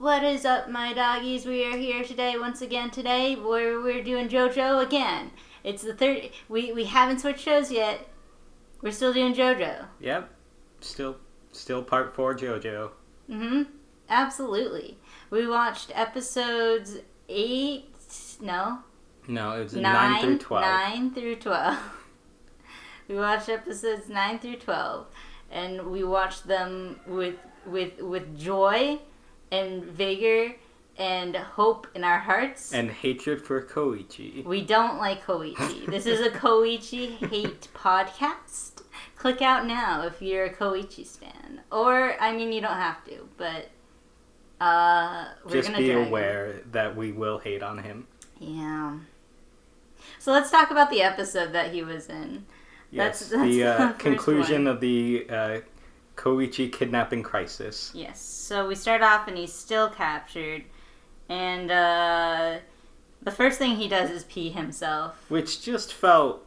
What is up, my doggies? We are here today, once again today, where we're doing JoJo again. It's the third... We haven't switched shows yet. We're still doing JoJo. Yep. Still part 4 JoJo. Mm-hmm. Absolutely. We watched episodes 8... No, it was 9 through 12. 9 through 12. We watched episodes 9 through 12. And we watched them with joy and vigor and hope in our hearts. And hatred for koichi. We don't like koichi. This is a koichi hate podcast. Click out now if you're a koichi stan. Or, I mean, you don't have to, but we're just gonna be drag aware him. that we will hate on him. Yeah. So let's talk about the episode that he was in. Yes, That's the conclusion one. of the koichi kidnapping crisis. Yes. So we start off and he's still captured. And the first thing he does is pee himself. Which just felt...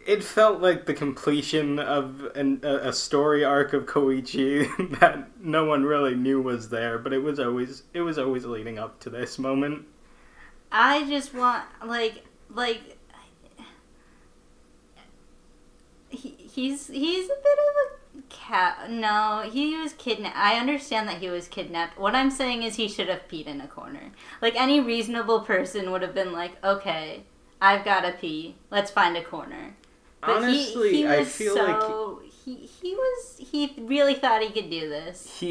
It felt like the completion of a story arc of Koichi that no one really knew was there, but it was always leading up to this moment. I just want he's a bit of a cat. No, he was kidnapped. I understand that he was kidnapped. What I'm saying is he should have peed in a corner. Like, any reasonable person would have been like, okay, I've got to pee. Let's find a corner. But honestly, I feel like he really thought he could do this.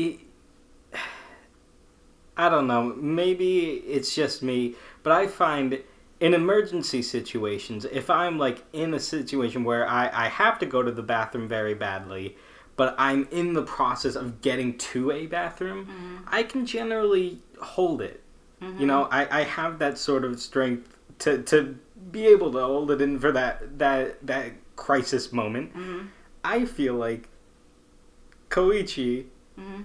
I don't know, maybe it's just me, but I find in emergency situations, if I'm like in a situation where I have to go to the bathroom very badly, but I'm in the process of getting to a bathroom, mm-hmm. I can generally hold it. Mm-hmm. You know, I have that sort of strength to be able to hold it in for that crisis moment. Mm-hmm. I feel like Koichi mm-hmm.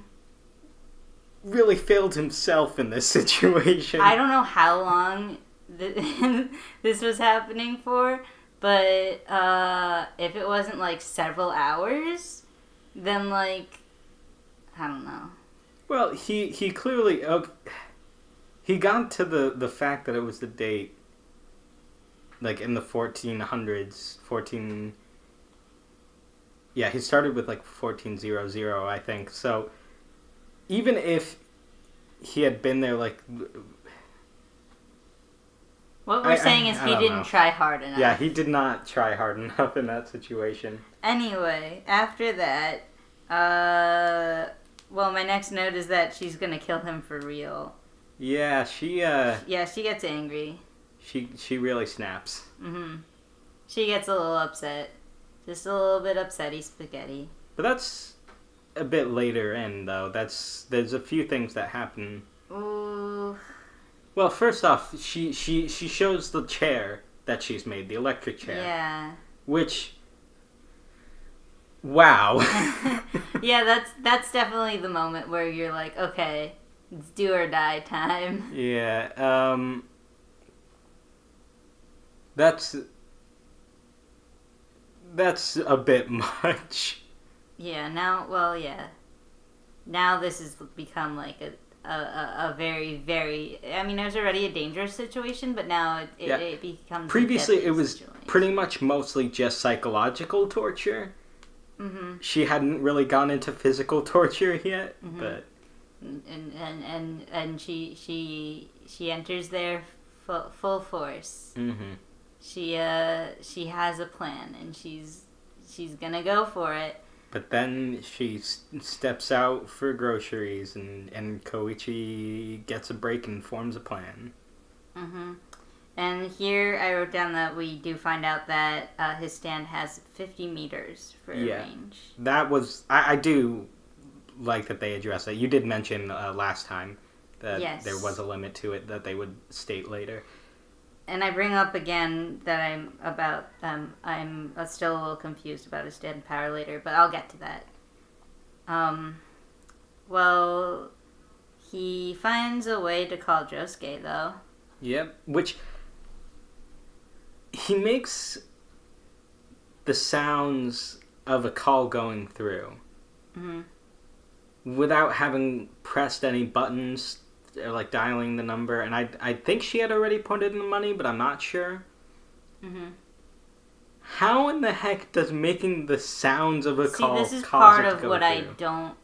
really failed himself in this situation. I don't know how long this was happening for, but if it wasn't like several hours, then like, I don't know. Well, he clearly he got to the fact that it was the date like in the 1400s, yeah, he started with like 1400, I think. So even if he had been there like... What we're saying is he didn't try hard enough. Yeah, he did not try hard enough in that situation. Anyway, after that, well, my next note is that she's gonna kill him for real. Yeah, she gets angry. She really snaps. Mm-hmm. She gets a little upset. Just a little bit upsetty spaghetti. But that's a bit later in, though. There's a few things that happen. Ooh. Well, first off, she shows the chair that she's made, the electric chair. Yeah. Which, wow. Yeah, that's definitely the moment where you're like, okay, it's do or die time. Yeah. That's a bit much. Yeah. Now this has become like a very, very... I mean, it was already a dangerous situation, but now it becomes... Previously, it was situation. pretty much mostly just psychological torture. Mm-hmm. She hadn't really gone into physical torture yet, mm-hmm. but... And she enters there full force. Mm-hmm. She has a plan, and she's gonna go for it. But then she steps out for groceries, and Koichi gets a break and forms a plan. Mm-hmm. And here I wrote down that we do find out that his stand has 50 meters for range. That was... I do like that they address that. You did mention last time that there was a limit to it that they would state later. And I bring up again that I'm still a little confused about his stand power later, but I'll get to that. Well, he finds a way to call Josuke, though. Yep, which he makes the sounds of a call going through. Mm-hmm. without having pressed any buttons or like dialing the number. And I think she had already put in the money, but I'm not sure. Mm-hmm. How in the heck does making the sounds of a call this is cause part it to of go what through? I don't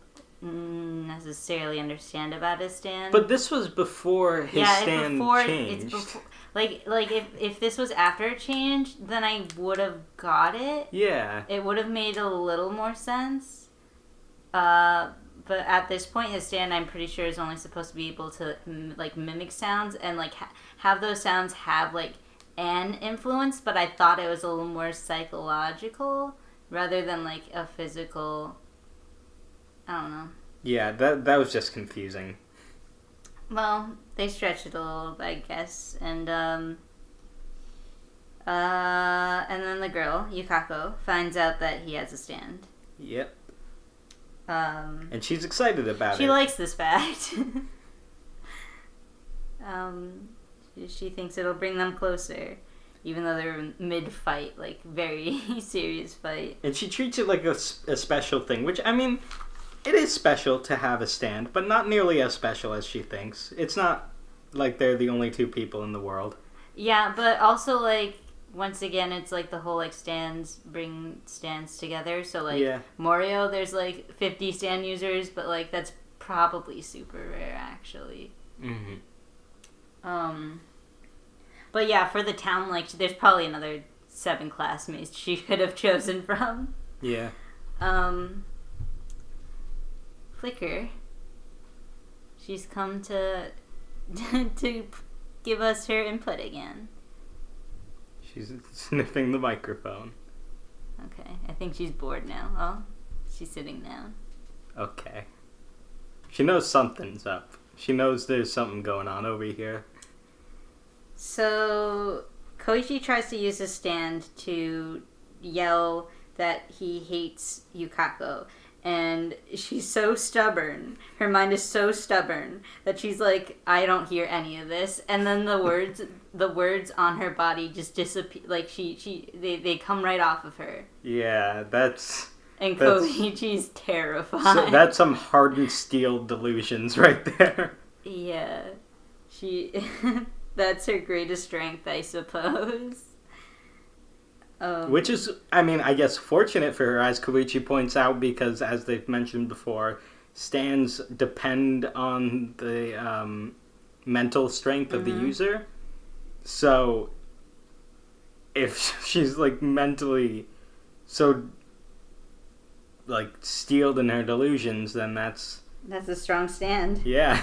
necessarily understand about his stand. But this was before his stand changed. It's before, like if this was after it changed, then I would have got it. Yeah. It would have made a little more sense. But at this point, his stand, I'm pretty sure, is only supposed to be able to like mimic sounds and like have those sounds have like an influence. But I thought it was a little more psychological rather than like a physical. I don't know. Yeah, that was just confusing. Well, they stretched it a little, I guess, and then the girl Yukako finds out that he has a stand. Yep. And she's excited about it. She likes this fact. She thinks it'll bring them closer, even though they're mid-fight, like very serious fight. And she treats it like a special thing, which I mean. It is special to have a stand, but not nearly as special as she thinks. It's not like they're the only two people in the world. Yeah, but also, like, once again, it's like the whole, like, stands bring stands together. So, like, Morio, there's, like, 50 stand users, but, like, that's probably super rare, actually. Mm-hmm. But, yeah, for the town, like, there's probably another 7 classmates she could have chosen from. Yeah. Flicker. She's come to give us her input again. She's sniffing the microphone. Okay, I think she's bored now. Oh, she's sitting down. Okay. She knows something's up. She knows there's something going on over here. So, Koichi tries to use his stand to yell that he hates Yukako. And she's so stubborn. Her mind is so stubborn that she's like, I don't hear any of this. And then the words on her body just disappear. Like they come right off of her. Yeah, that's. And Koichi's terrified. So that's some hardened steel delusions right there. Yeah, that's her greatest strength, I suppose. Which is, I mean, I guess fortunate for her, as Koichi points out, because as they've mentioned before, stands depend on the mental strength of the user. So, if she's, like, mentally so, like, steeled in her delusions, then that's a strong stand. Yeah.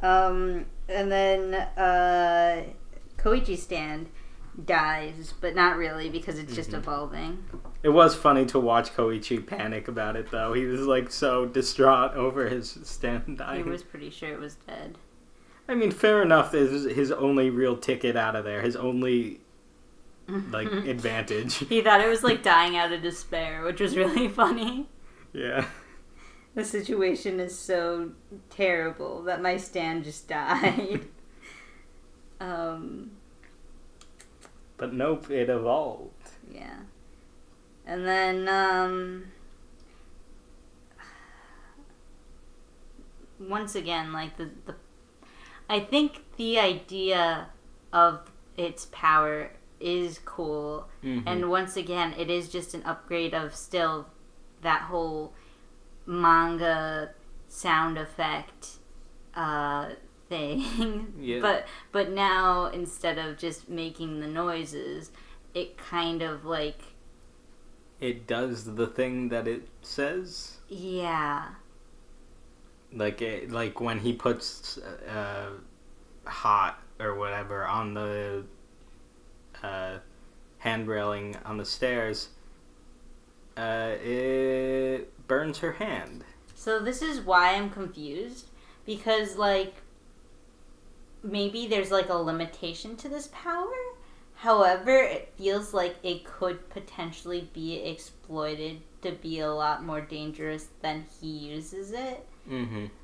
And then, Koichi's stand dies, but not really, because it's just evolving. It was funny to watch Koichi panic about it, though. He was, like, so distraught over his stand dying. He was pretty sure it was dead. I mean, fair enough. This is his only real ticket out of there. His only, like, advantage. He thought it was, like, dying out of despair, which was really funny. Yeah. The situation is so terrible that my stand just died. But nope, it evolved. Yeah. And then, once again, like, the I think the idea of its power is cool. And once again, it is just an upgrade of still that whole manga sound effect, thing. Yeah. But now, instead of just making the noises, it kind of like... It does the thing that it says? Yeah. Like when he puts hot or whatever on the hand railing on the stairs, it burns her hand. So this is why I'm confused. Because, like, maybe there's, like, a limitation to this power. However, it feels like it could potentially be exploited to be a lot more dangerous than he uses it.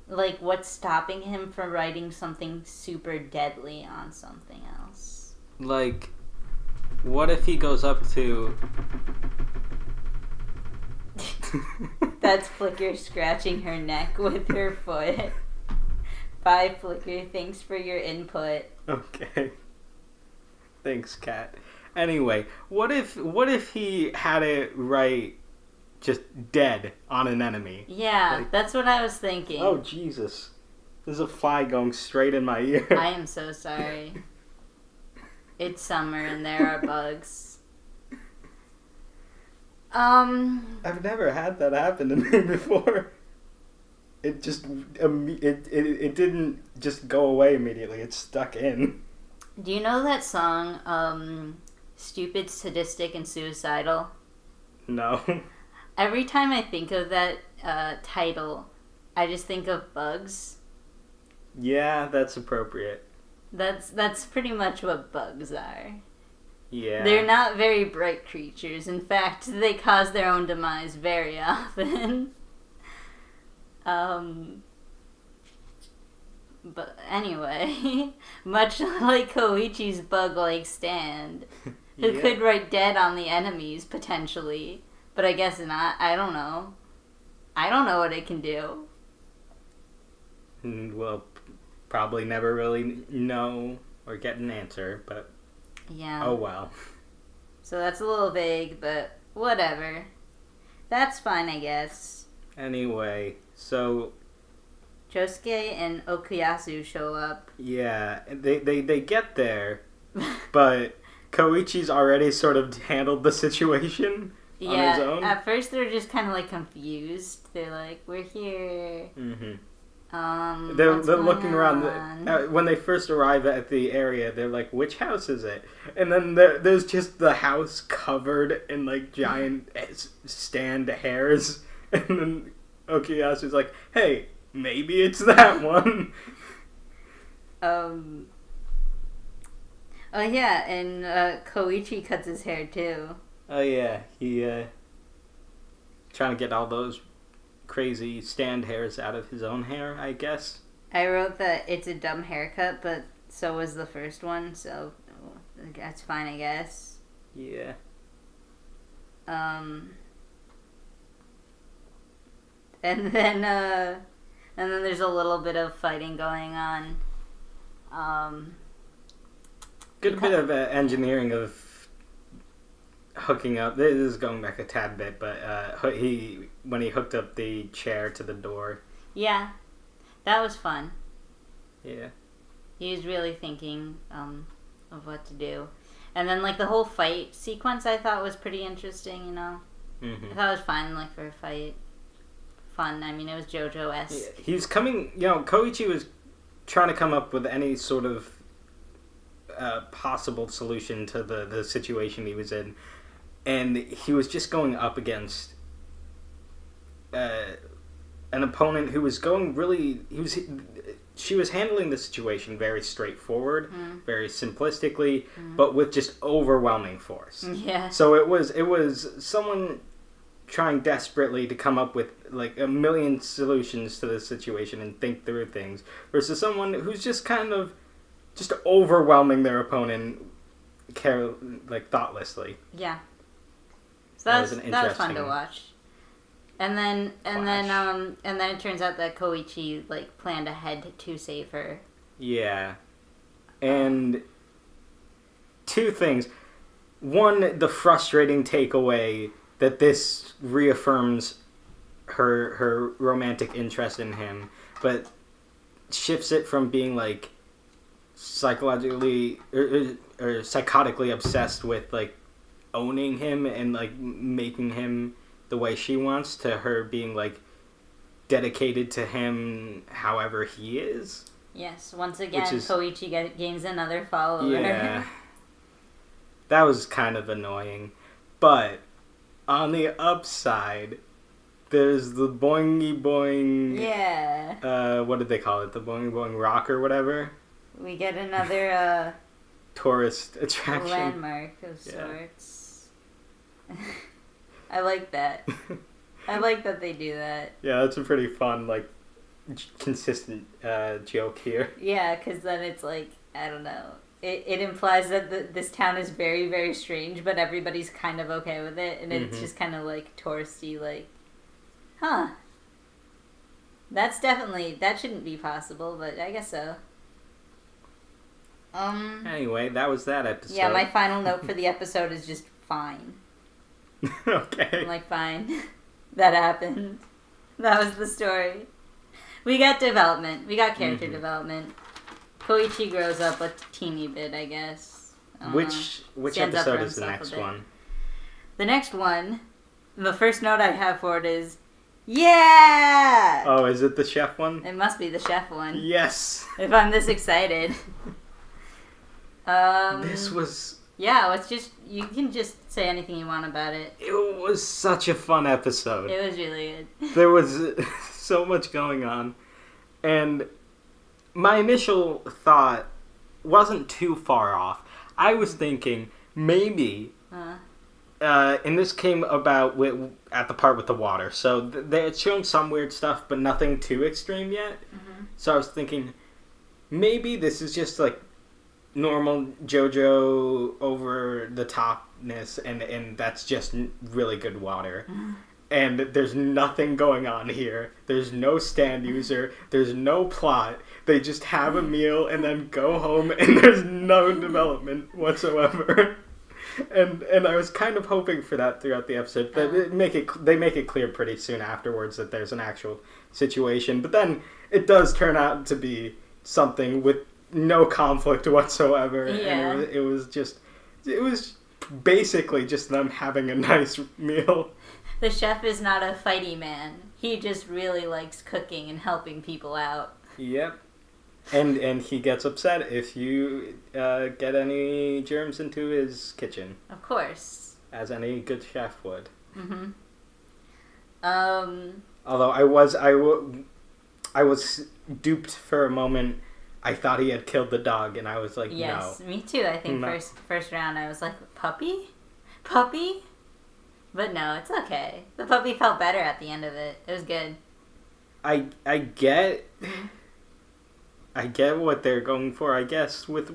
Like, what's stopping him from writing something super deadly on something else? Like, what if he goes up to... That's Flicker scratching her neck with her foot. Bye, Flicker. Thanks for your input. Okay. Thanks, Kat. Anyway, what if he had it right, just dead on an enemy? Yeah, Like, that's what I was thinking. oh, Jesus. There's a fly going straight in my ear. I am so sorry. It's summer and there are bugs. I've never had that happen to me before. It just it didn't just go away immediately. It stuck in. Do you know that song, Stupid, Sadistic, and Suicidal? No. Every time I think of that title, I just think of bugs. Yeah, that's appropriate. That's pretty much what bugs are. Yeah. They're not very bright creatures. In fact, they cause their own demise very often. But anyway, much like Koichi's bug-like stand, who Yeah. could write dead on the enemies, potentially. But I guess not. I don't know. I don't know what it can do. We'll probably never really know or get an answer, but Yeah. oh well. So that's a little vague, but whatever. That's fine, I guess. Anyway, so Josuke and Okuyasu show up. yeah, they get there, but Koichi's already sort of handled the situation on his own. At first they're just kind of like confused. They're like, "We're here." Mm-hmm. They're They're looking around. When they first arrive at the area, they're like, "Which house is it?" And then there's just the house covered in like giant stand hairs. And then Okuyasu's like, "Hey, maybe it's that one." Oh yeah, and Koichi cuts his hair too. Oh yeah, he trying to get all those crazy stand hairs out of his own hair, I guess. I wrote that it's a dumb haircut, but so was the first one, so that's fine, I guess. Yeah. And then there's a little bit of fighting going on. Good bit of engineering of hooking up. This is going back a tad bit, but when he hooked up the chair to the door. Yeah, that was fun. Yeah. He was really thinking of what to do. And then, like, the whole fight sequence I thought was pretty interesting, you know? Mm-hmm. I thought it was fun, like, for a fight. Fun. I mean, it was JoJo-esque. Yeah, he's coming, Koichi was trying to come up with any sort of possible solution to the situation he was in. And he was just going up against an opponent who was going really... She was handling the situation very straightforward, very simplistically, but with just overwhelming force. Yeah. So it was someone trying desperately to come up with like a million solutions to the situation and think through things, versus someone who's just kind of just overwhelming their opponent thoughtlessly. Yeah. So that was fun to watch. And then it turns out that Koichi like planned ahead to save her. Yeah. And two things. One, the frustrating takeaway that this reaffirms her romantic interest in him, but shifts it from being like psychologically or psychotically obsessed with like owning him and like making him the way she wants, to her being like dedicated to him however he is. Yes, once again, Koichi gains another follower. Yeah. That was kind of annoying. But on the upside, there's the boingy boing... Yeah. What did they call it? The boingy boing rock or whatever? We get another tourist attraction. Landmark of sorts. I like that. I like that they do that. Yeah, that's a pretty fun, like, consistent joke here. Yeah, because then it's like, I don't know. It implies that this town is very, very strange, but everybody's kind of okay with it, and it's just kind of like touristy, like Huh. That shouldn't be possible, but I guess so. Anyway, that was that episode. Yeah, my final note for the episode is just fine. Okay. I'm like, fine. That happened. That was the story. We got development. We got character development. Koichi grows up a teeny bit, I guess. Which episode is the next one? The next one, the first note I have for it is, yeah! Oh, is it the chef one? It must be the chef one. Yes! If I'm this excited. This was... Yeah, you can just say anything you want about it. It was such a fun episode. It was really good. There was so much going on. And my initial thought wasn't too far off. I was thinking, maybe... and this came about at the part with the water. So they had shown some weird stuff, but nothing too extreme yet. Mm-hmm. So I was thinking, maybe this is just like normal JoJo over the topness, and that's just really good water. Mm-hmm. And there's nothing going on here. There's no stand user. There's no plot. They just have a meal and then go home, and there's no development whatsoever. And I was kind of hoping for that throughout the episode. They make it clear pretty soon afterwards that there's an actual situation. But then it does turn out to be something with no conflict whatsoever. Yeah. And it was basically just them having a nice meal. The chef is not a fighty man. He just really likes cooking and helping people out. Yep. And he gets upset if you get any germs into his kitchen. Of course. As any good chef would. Mm-hmm. Although I was duped for a moment. I thought he had killed the dog, and I was like, yes, no. Me too. I think No. first round I was like, puppy? Puppy? But no, it's okay. The puppy felt better at the end of it. It was good. I get what they're going for, I guess, with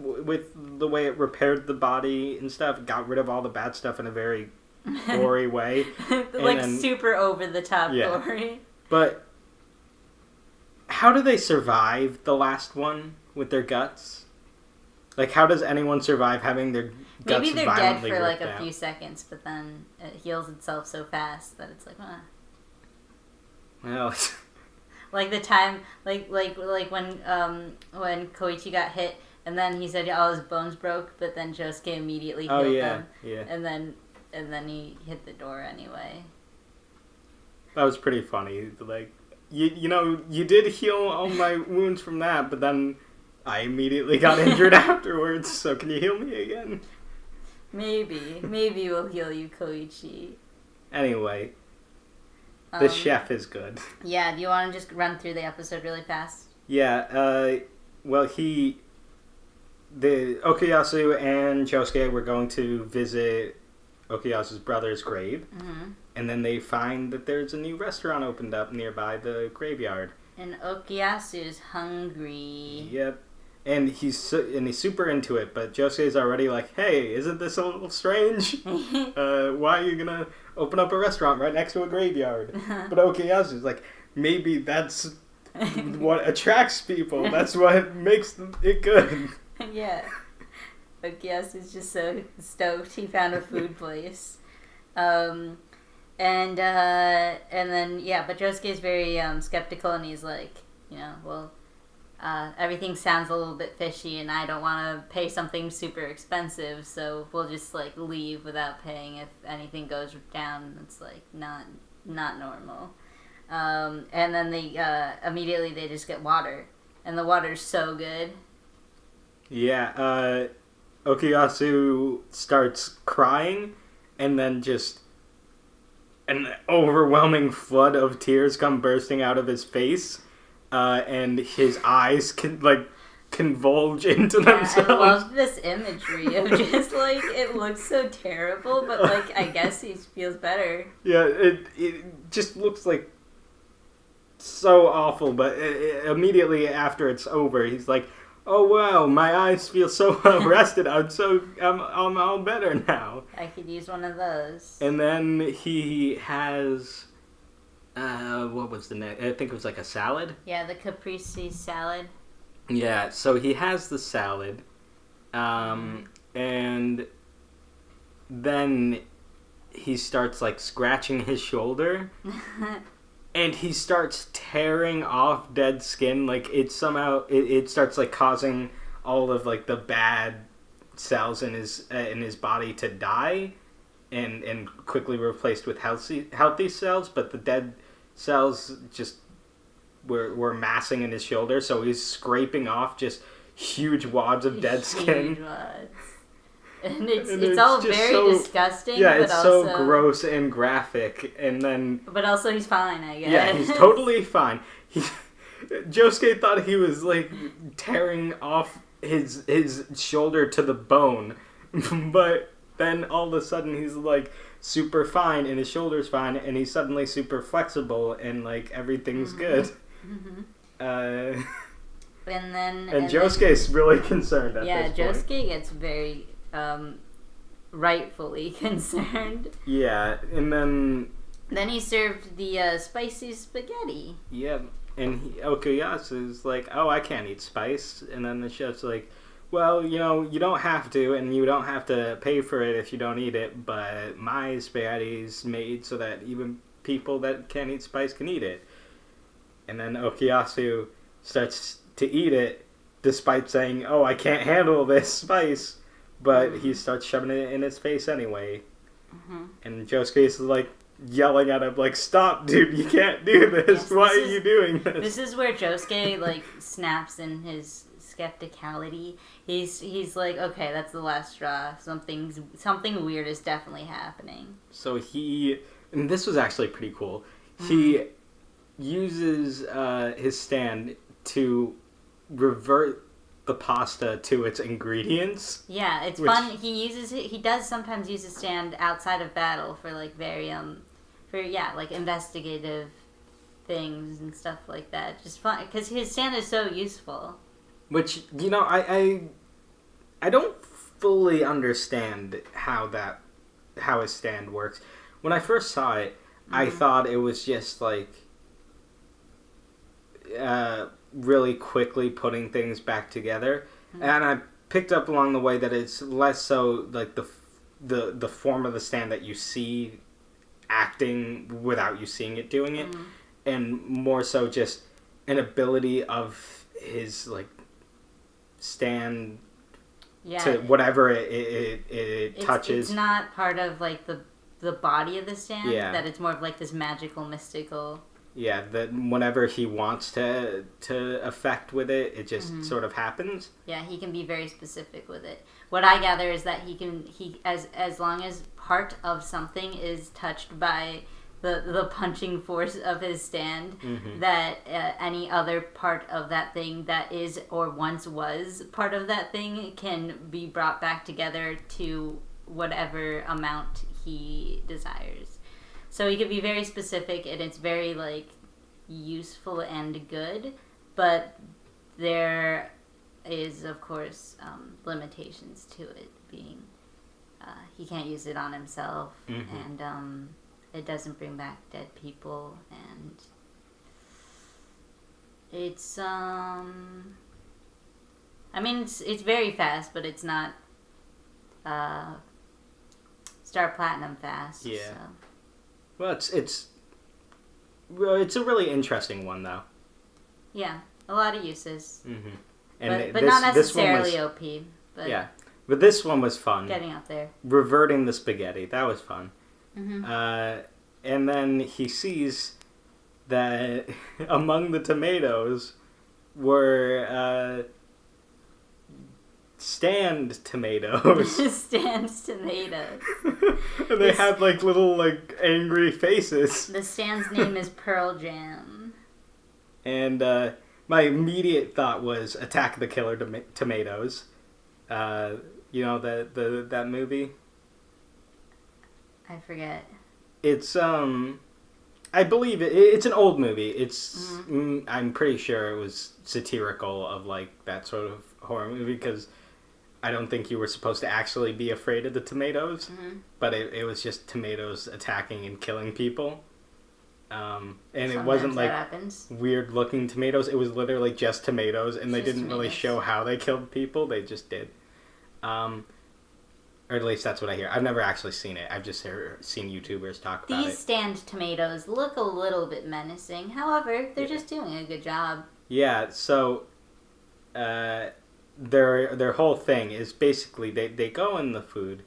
the way it repaired the body and stuff. Got rid of all the bad stuff in a very gory way. Super over the top gory. But how do they survive the last one with their guts? Like, how does anyone survive having their guts Maybe they're dead for like ripped a few seconds, but then it heals itself so fast that it's like, Well... Like the time, like when Koichi got hit, and then he said all his bones broke, but then Josuke immediately healed them. Yeah. And then he hit the door anyway. That was pretty funny. Like, you did heal all my wounds from that, but then I immediately got injured afterwards. So can you heal me again? Maybe we'll heal you, Koichi. Anyway. The chef is good. Yeah, do you want to just run through the episode really fast? Yeah, well, Okuyasu and Josuke were going to visit Okuyasu's brother's grave, and then they find that there's a new restaurant opened up nearby the graveyard. And Okuyasu's hungry. Yep. And he's super into it, but Josuke's already like, hey, isn't this a little strange? Why are you gonna open up a restaurant right next to a graveyard? But Okuyasu's like, maybe that's what attracts people. That's what makes it good. Yeah. Okuyasu's just so stoked he found a food place. And then, but Josuke's very skeptical, and he's like, everything sounds a little bit fishy, and I don't want to pay something super expensive, so we'll just like leave without paying if anything goes down. It's like not normal. And then they immediately they just get water, and the water's so good. Yeah, Okuyasu starts crying, and then just an overwhelming flood of tears come bursting out of his face. And his eyes convulge into themselves. I love this imagery of just like it looks so terrible, but like I guess he feels better. Yeah, it just looks like so awful. But immediately after it's over, he's like, "Oh wow, my eyes feel so well rested. I'm all better now. I could use one of those." And then he has what was the next? I think it was like a salad. Yeah, the caprese salad. Yeah, so he has the salad, and then he starts like scratching his shoulder, and he starts tearing off dead skin. Like it starts like causing all of like the bad cells in his body to die, and quickly replaced with healthy cells. But the dead cells just were massing in his shoulder, so he's scraping off just huge wads of dead skin. Huge wads. And it's all very disgusting. Yeah, but it's also, so gross and graphic, and then. But also, he's fine, I guess. Yeah, he's totally fine. Josuke thought he was like tearing off his shoulder to the bone, but then all of a sudden he's like super fine, and his shoulder's fine, and he's suddenly super flexible, and like everything's good. And Josuke's really concerned at this point. Yeah, Josuke gets very rightfully concerned. Yeah, and then he served the spicy spaghetti. Yeah, and Okuyasu's like, oh, I can't eat spice. And then the chef's like, well, you don't have to, and you don't have to pay for it if you don't eat it, but my spaghetti's made so that even people that can't eat spice can eat it. And then Okuyasu starts to eat it, despite saying, oh, I can't handle this spice, but he starts shoving it in his face anyway. And Josuke's like yelling at him, like, stop, dude, you can't do this. Yes, Why are you doing this? This is where Josuke like snaps in his skepticality. He's like, okay, that's the last straw. Something weird is definitely happening. So and this was actually pretty cool. He uses his stand to revert the pasta to its ingredients. Yeah, it's fun. He does sometimes use his stand outside of battle for like very like investigative things and stuff like that. Just fun because his stand is so useful. Which I don't fully understand how his stand works. When I first saw it, I thought it was just like really quickly putting things back together, and I picked up along the way that it's less so like the form of the stand that you see acting without you seeing it doing it, and more so just an ability of his like stand to whatever it touches. It's not part of like the body of the stand. Yeah. That it's more of like this magical, mystical. Yeah, that whenever he wants to affect with it, it just sort of happens. Yeah, he can be very specific with it. What I gather is that as long as part of something is touched by the punching force of his stand, that any other part of that thing that is or once was part of that thing can be brought back together to whatever amount he desires. So he can be very specific, and it's very like useful and good, but there is of course limitations to it, being he can't use it on himself, and it doesn't bring back dead people, and it's I mean it's very fast, but it's not Star Platinum fast. Yeah. So. Well, it's a really interesting one though. Yeah, a lot of uses. And but not necessarily OP. But yeah, but this one was fun. Getting up there. Reverting the spaghetti, that was fun. And then he sees that among the tomatoes were stand tomatoes. Stand tomatoes. And they had like little like angry faces. The stand's name is Pearl Jam. And my immediate thought was Attack of the Killer Tomatoes. You know that movie? I forget. It's I believe it's an old movie. It's I'm pretty sure it was satirical of like that sort of horror movie, because I don't think you were supposed to actually be afraid of the tomatoes, but it was just tomatoes attacking and killing people. And Sometimes it wasn't like happens. weird looking tomatoes. It was literally just tomatoes, and they didn't really tomatoes. show how they killed people. They just did. Or at least that's what I hear. I've never actually seen it. I've just seen YouTubers talk about it. These stand tomatoes look a little bit menacing. However, they're just doing a good job. Yeah, so their whole thing is basically they go in the food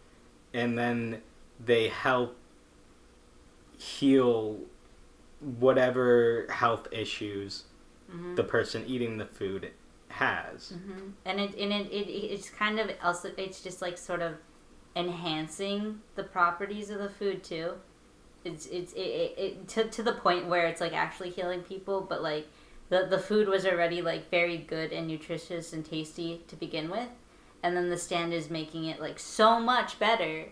and then they help heal whatever health issues the person eating the food has. Mm-hmm. And it's kind of also, it's just like sort of enhancing the properties of the food too. It's to the point where it's like actually healing people, but like the food was already like very good and nutritious and tasty to begin with, and then the stand is making it like so much better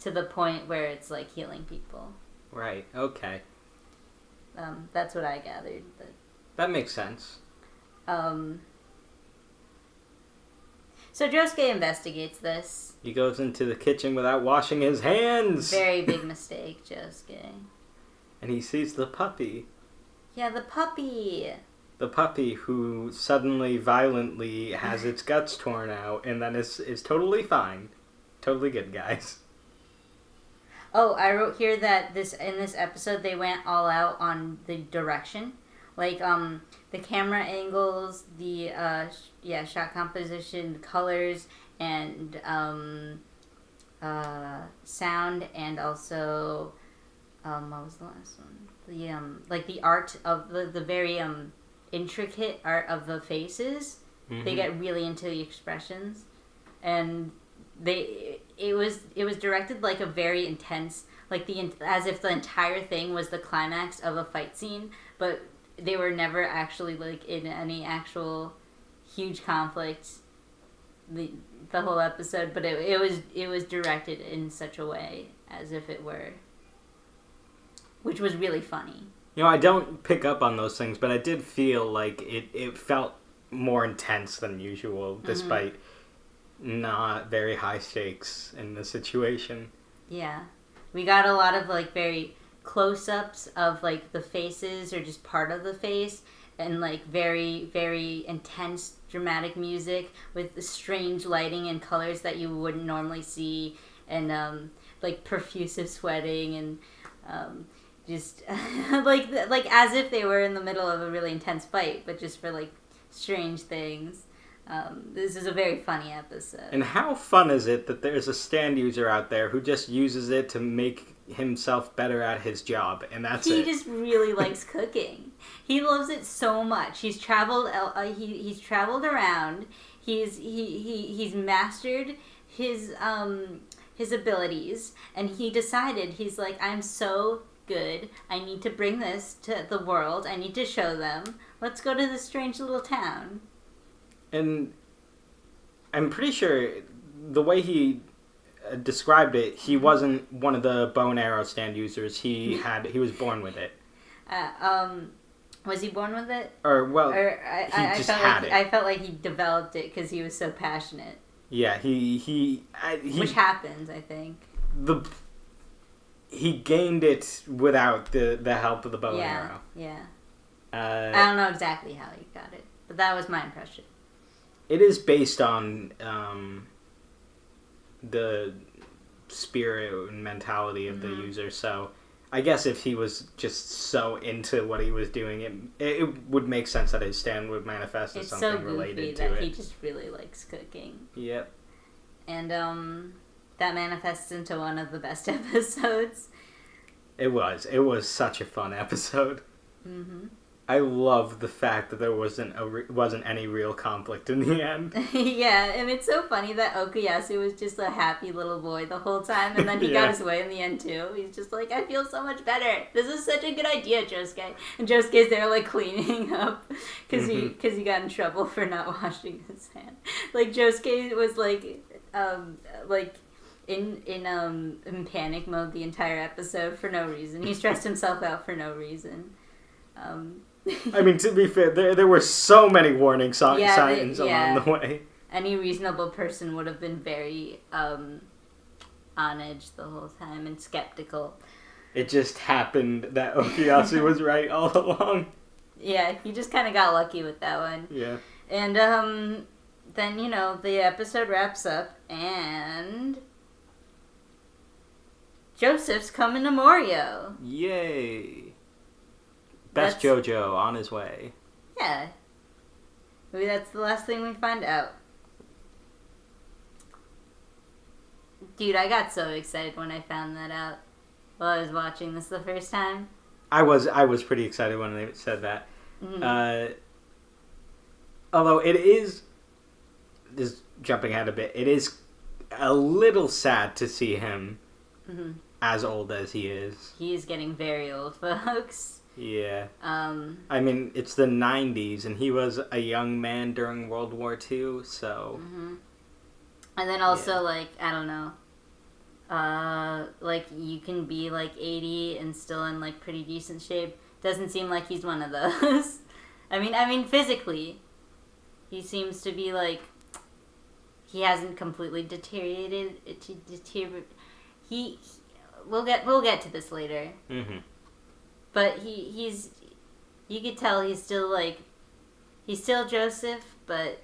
to the point where it's like healing people. Right. Okay. That's what I gathered. But, that makes sense. So Josuke investigates this. He goes into the kitchen without washing his hands. Very big mistake, Josuke. And he sees the puppy. Yeah, the puppy. The puppy who suddenly violently has its guts torn out and then is totally fine. Totally good, guys. Oh, I wrote here that in this episode they went all out on the direction. Like, the camera angles, the, shot composition, the colors, and, sound, and also, what was the last one? The, the art of the very, intricate art of the faces. Mm-hmm. They get really into the expressions. And it was directed like a very intense, like as if the entire thing was the climax of a fight scene, but they were never actually like in any actual huge conflict the whole episode, but it was directed in such a way as if it were, which was really funny. You know, I don't pick up on those things, but I did feel like it felt more intense than usual, despite not very high stakes in the situation. Yeah. We got a lot of like very close-ups of like the faces or just part of the face, and like very, very intense dramatic music with strange lighting and colors that you wouldn't normally see, and like profuse sweating, and just like as if they were in the middle of a really intense fight, but just for like strange things. This is a very funny episode. And how fun is it that there's a stand user out there who just uses it to make himself better at his job, and that's it. He just really likes cooking. He loves it so much. He's traveled. He's traveled around. He's mastered his abilities, and he decided, he's like, I'm so good. I need to bring this to the world. I need to show them. Let's go to this strange little town. And I'm pretty sure the way he described it, he wasn't one of the bow and arrow stand users. He was born with it. Was he born with it? I felt like he developed it because he was so passionate. Yeah, which happens, I think. He gained it without the help of the bow and arrow. Yeah. I don't know exactly how he got it, but that was my impression. It is based on the spirit and mentality of the user, so I guess if he was just so into what he was doing, it would make sense that his stand would manifest as something related to it. It's so goofy that he just really likes cooking. Yep. And that manifests into one of the best episodes. It was such a fun episode. Mm-hmm. I love the fact that there wasn't any real conflict in the end. Yeah, and it's so funny that Okuyasu was just a happy little boy the whole time, and then he got his way in the end too. He's just like, I feel so much better. This is such a good idea, Josuke. And Josuke's there like cleaning up because he got in trouble for not washing his hand. Like Josuke was like in panic mode the entire episode for no reason. He stressed himself out for no reason. I mean, to be fair, there were so many warning signs along the way. Any reasonable person would have been very on edge the whole time and skeptical. It just happened that Okuyasu was right all along. Yeah, he just kind of got lucky with that one. Yeah. And then, the episode wraps up, and Joseph's coming to Morio. Yay. Best JoJo on his way. Yeah. Maybe that's the last thing we find out. Dude, I got so excited when I found that out while I was watching this the first time. I was pretty excited when they said that. Mm-hmm. Although it is, just jumping ahead a bit, it is a little sad to see him as old as he is. He is getting very old, folks. Yeah. I mean, it's the 90s, and he was a young man during World War II, so... Mm-hmm. And then also, I don't know, you can be, 80 and still in, pretty decent shape. Doesn't seem like he's one of those. I mean, physically, he seems to be, he hasn't completely deteriorated. We'll get to this later. Mm-hmm. But you could tell he's still, he's still Joseph, but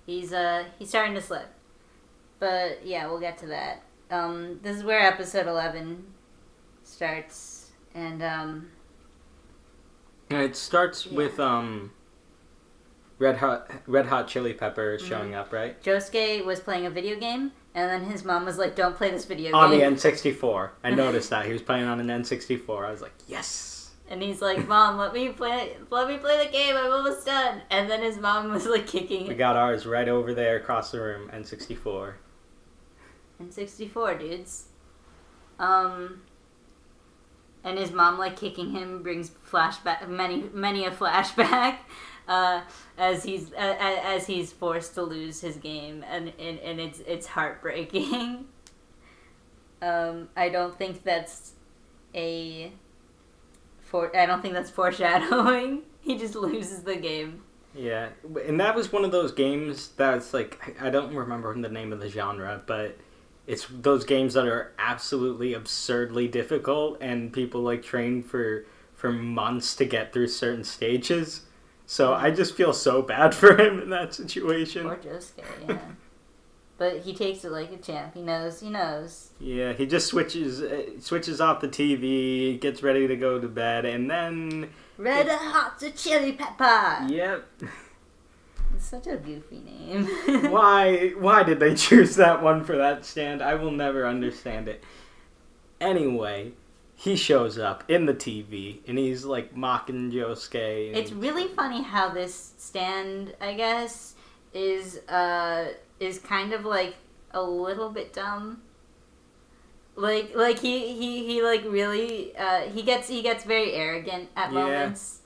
he's starting to slip. But, yeah, we'll get to that. This is where episode 11 starts, and, it starts with, Red Hot Chili Peppers showing up, right? Josuke was playing a video game, and then his mom was like, don't play this video game. On the N64. I noticed that. He was playing on an N64. I was like, yes! And he's like, Mom, let me play the game, I'm almost done. And then his mom was kicking. We got ours right over there across the room, N64. N64, dudes. And his mom kicking him brings many a flashback as he's forced to lose his game, and it's heartbreaking. I don't think that's foreshadowing. He just loses the game. Yeah, and that was one of those games that's I don't remember the name of the genre, but it's those games that are absolutely absurdly difficult, and people train for months to get through certain stages. So I just feel so bad for him in that situation. Poor Josuke, yeah. But he takes it like a champ. He knows. Yeah, he just switches off the TV, gets ready to go to bed, and then... Red Hot Chili Pepper! Yep. It's such a goofy name. Why did they choose that one for that stand? I will never understand it. Anyway, he shows up in the TV, and he's mocking Josuke. It's really funny how this stand, I guess, is kind of a little bit dumb. He really he gets very arrogant at moments,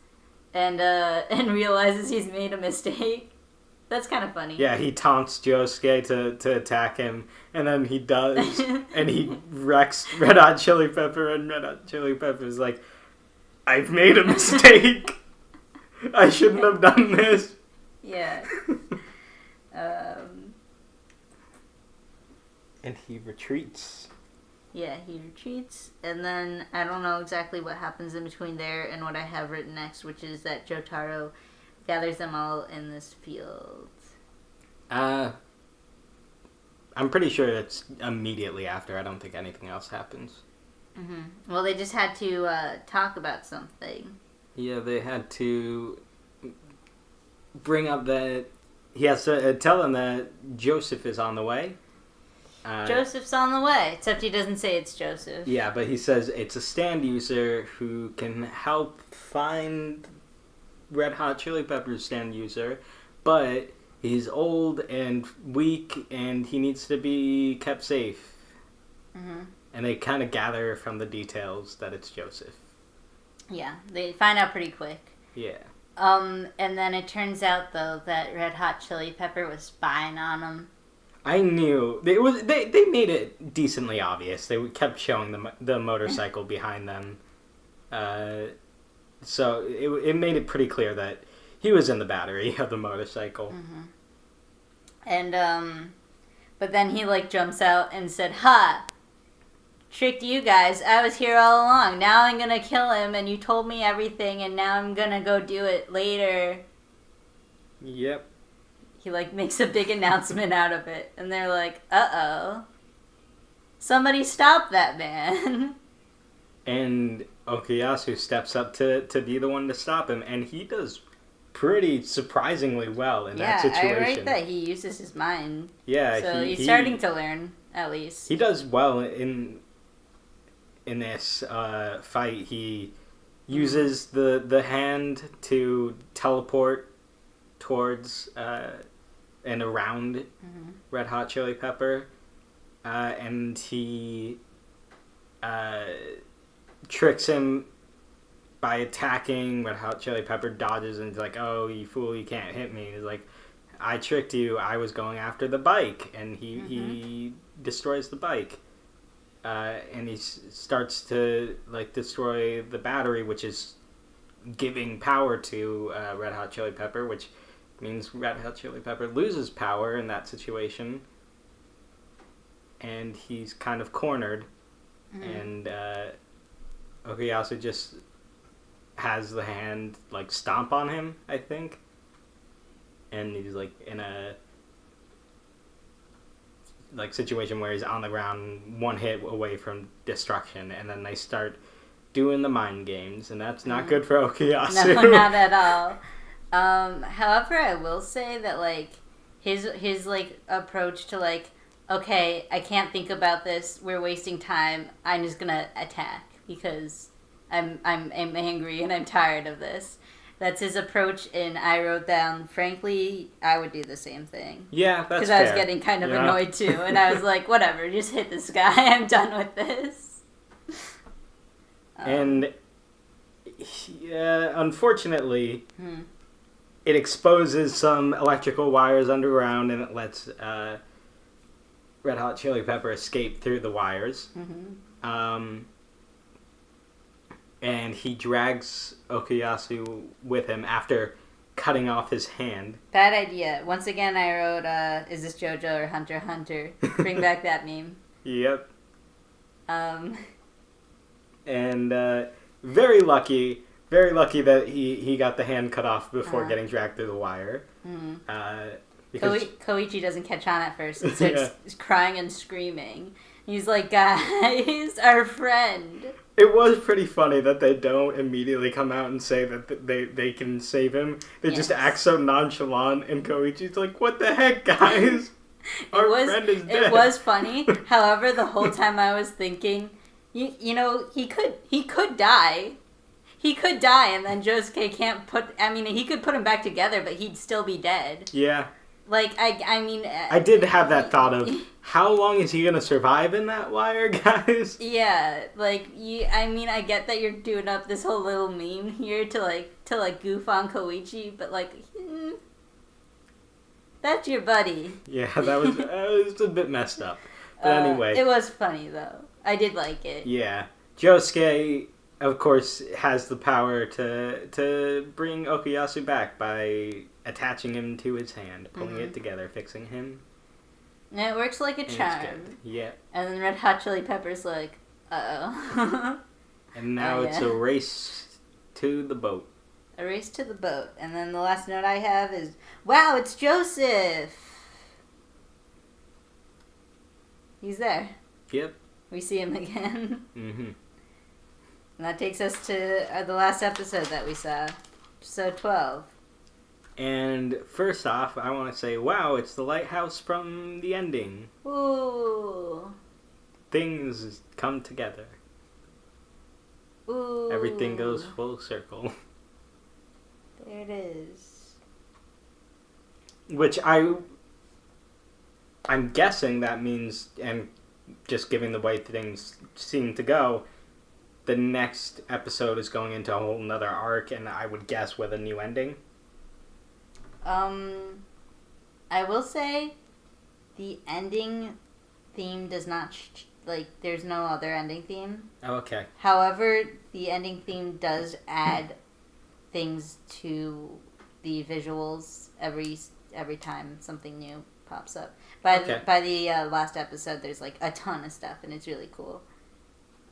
and realizes he's made a mistake. That's kind of funny. Yeah, he taunts Josuke to attack him, and then he does, and he wrecks Red Hot Chili Pepper, and Red Hot Chili Pepper is like, I've made a mistake. I shouldn't have done this. Yeah. And he retreats. Yeah, he retreats, and then I don't know exactly what happens in between there and what I have written next, which is that Jotaro gathers them all in this field. I'm pretty sure it's immediately after. I don't think anything else happens. Mm-hmm. Well, they just had to talk about something. Yeah, they had to bring up that he has to tell them that Joseph is on the way. Joseph's on the way, except he doesn't say it's Joseph. Yeah, but he says it's a stand user who can help find Red Hot Chili Peppers stand user, but he's old and weak and he needs to be kept safe. Mm-hmm. And they kind of gather from the details that it's Joseph. Yeah, they find out pretty quick. Yeah. And then it turns out, though, that Red Hot Chili Pepper was spying on him. I knew they made it decently obvious. They kept showing the motorcycle behind them, so it made it pretty clear that he was in the battery of the motorcycle. Mm-hmm. And but then he jumps out and said, "Ha, tricked you guys. I was here all along. Now I'm gonna kill him, and you told me everything, and now I'm gonna go do it later. Yep. He, like, makes a big announcement out of it, and they're like, uh-oh. Somebody stop that man. And Okuyasu steps up to be the one to stop him, and he does pretty surprisingly well in that situation. Yeah, I rate that he uses his mind. Yeah, so he's starting to learn, at least. He does well in this fight. He uses the hand to teleport towards and around Red Hot Chili Pepper, and he tricks him by attacking. Red Hot Chili Pepper dodges and is like, "Oh, you fool, you can't hit me." And he's like, "I tricked you. I was going after the bike." And he destroys the bike. And he starts to, like, destroy the battery, which is giving power to Red Hot Chili Pepper, which means Red Hot Chili Pepper loses power in that situation. And he's kind of cornered. And Okuyasu just has the hand, like, stomp on him, I think. And he's, like, in a, like, situation where he's on the ground, one hit away from destruction, and then they start doing the mind games, and that's not good for Okuyasu. No, not at all. However, I will say that, like, his like, approach to, like, okay, I can't think about this, we're wasting time, I'm just gonna attack, because I'm angry and I'm tired of this. That's his approach, and I wrote down, frankly, I would do the same thing. Yeah, that's fair. Because I was getting kind of annoyed, too, and I was like, whatever, just hit this guy, I'm done with this. And, unfortunately, it exposes some electrical wires underground, and it lets Red Hot Chili Pepper escape through the wires. And he drags Okuyasu with him after cutting off his hand. Bad idea. Once again, I wrote, is this JoJo or Hunter x Hunter? Bring back that meme. Yep. And very lucky that he got the hand cut off before getting dragged through the wire. Because Koichi doesn't catch on at first. He starts crying and screaming. He's like, guys, our friend. It was pretty funny that they don't immediately come out and say that they can save him. They just act so nonchalant, and Koichi's like, what the heck, guys? Our friend is dead. It was funny. However, the whole time I was thinking, you know, he could die. He could die, and then Josuke can't he could put him back together, but he'd still be dead. Yeah. Like, I mean... I did have that thought of, how long is he going to survive in that wire, guys? Yeah, like, I get that you're doing up this whole little meme here to goof on Koichi, but, like, that's your buddy. Yeah, that was a bit messed up. But anyway. It was funny, though. I did like it. Yeah. Josuke, of course, has the power to bring Okuyasu back by attaching him to his hand, pulling it together, fixing him. And it works like a charm. Yeah. And then Red Hot Chili Pepper's like, uh-oh. And now it's a race to the boat. A race to the boat. And then the last note I have is, wow, it's Joseph! He's there. Yep. We see him again. And that takes us to the last episode that we saw. Episode 12. And first off, I want to say, wow, it's the lighthouse from the ending. Ooh. Things come together. Ooh. Everything goes full circle. There it is. Which I'm guessing that means, and just given the way things seem to go, the next episode is going into a whole nother arc, and I would guess with a new ending. I will say the ending theme does not, there's no other ending theme. Oh, okay. However, the ending theme does add things to the visuals every time something new pops up. By the last episode, there's, like, a ton of stuff, and it's really cool.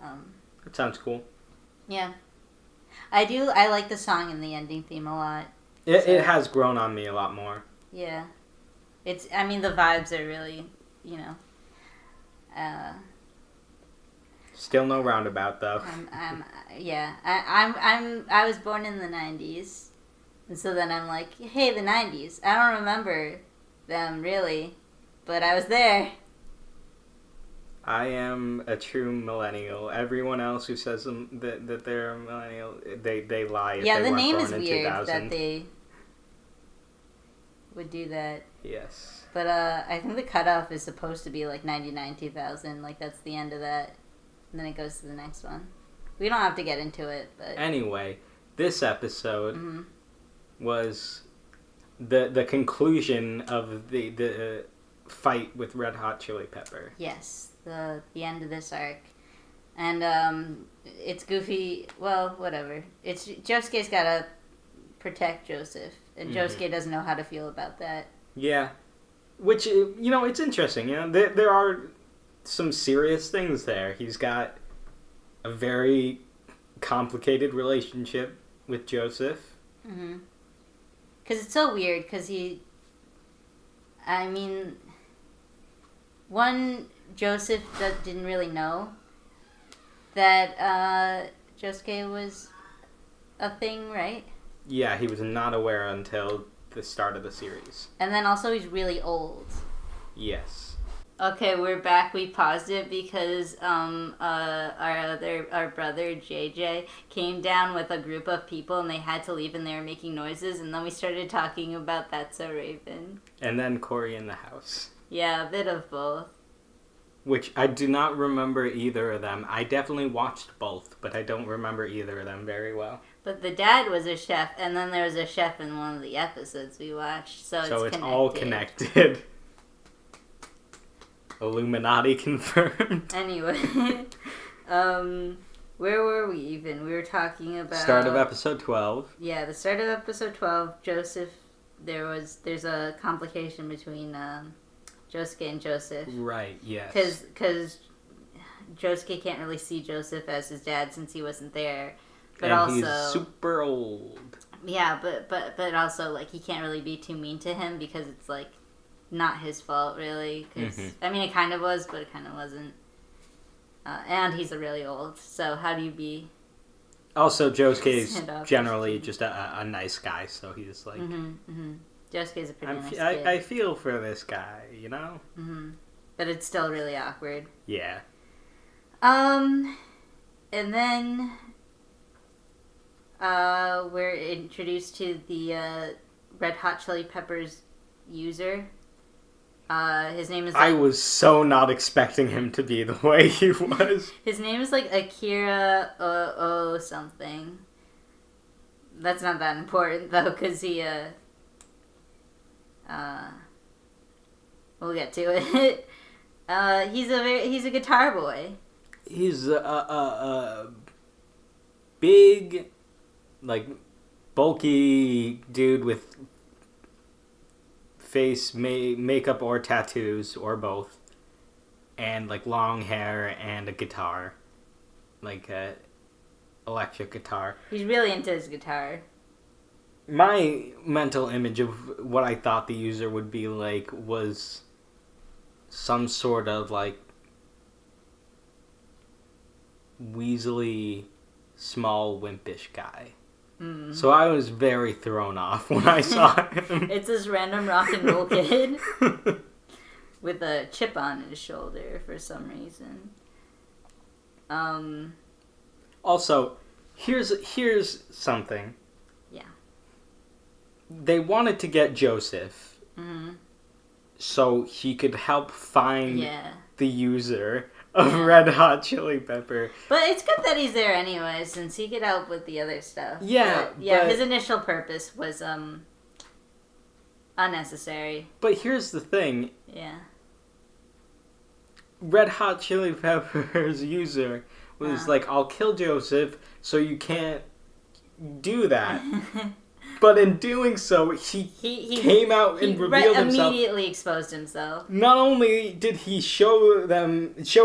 That sounds cool. Yeah. I like the song and the ending theme a lot. It has grown on me a lot more. Yeah. The vibes are really, Still no roundabout though. I was born in the 90s. And so then I'm like, hey, the 90s. I don't remember them really, but I was there. I am a true millennial. Everyone else who says that they're a millennial, they lie. If Yeah, they the weren't name born is in weird 2000. that they would do that. Yes. But I think the cutoff is supposed to be like 99, 2000. Like that's the end of that. And then it goes to the next one. We don't have to get into it, but anyway, this episode was the conclusion of the fight with Red Hot Chili Pepper. Yes, the end of this arc. And it's Goofy, well, whatever. It's Josuke's gotta protect Joseph, and Josuke doesn't know how to feel about that. Yeah. Which, it's interesting. There are some serious things there. He's got a very complicated relationship with Joseph. Mm-hmm. Because it's so weird, because Joseph didn't really know that Josuke was a thing, right? Yeah, he was not aware until the start of the series. And then also he's really old. Yes. Okay, we're back. We paused it because our brother JJ came down with a group of people and they had to leave and they were making noises, and then we started talking about That's So Raven. And then Corey in the house. Yeah, a bit of both. Which I do not remember either of them. I definitely watched both, but I don't remember either of them very well. But the dad was a chef, and then there was a chef in one of the episodes we watched, so it's connected. All connected. Illuminati confirmed. Anyway, where were we even? We were talking about... Start of episode 12. Yeah, the start of episode 12, Joseph, there's a complication between Josuke and Joseph. Right, yes. Because Josuke can't really see Joseph as his dad since he wasn't there. But and also, he's super old. Yeah, but also, like, he can't really be too mean to him because it's, like, not his fault, really. Cause, it kind of was, but it kind of wasn't. And he's really old, so how do you be... Also, Josuke's generally just a nice guy, so he's like... Josuke's a pretty nice kid. I feel for this guy, you know? But it's still really awkward. Yeah. And then... we're introduced to the Red Hot Chili Peppers user. His name is... I was so not expecting him to be the way he was. His name is like Akira O something. That's not that important though, because he we'll get to it. He's a guitar boy. He's a big, like, bulky dude with face makeup or tattoos or both, and like long hair and a guitar, like a electric guitar. He's really into his guitar. My mental image of what I thought the user would be like was some sort of like weaselly, small, wimpish guy. So I was very thrown off when I saw him. It's this random rock and roll kid with a chip on his shoulder for some reason. Also, here's something. Yeah. They wanted to get Joseph so he could help find the user of Red Hot Chili Pepper. But it's good that he's there anyway, since he could help with the other stuff. Yeah, but his initial purpose was unnecessary. But here's the thing. Yeah. Red Hot Chili Peppers user was like, I'll kill Joseph so you can't do that. But in doing so, he came out and revealed himself. Immediately exposed himself. Not only did he show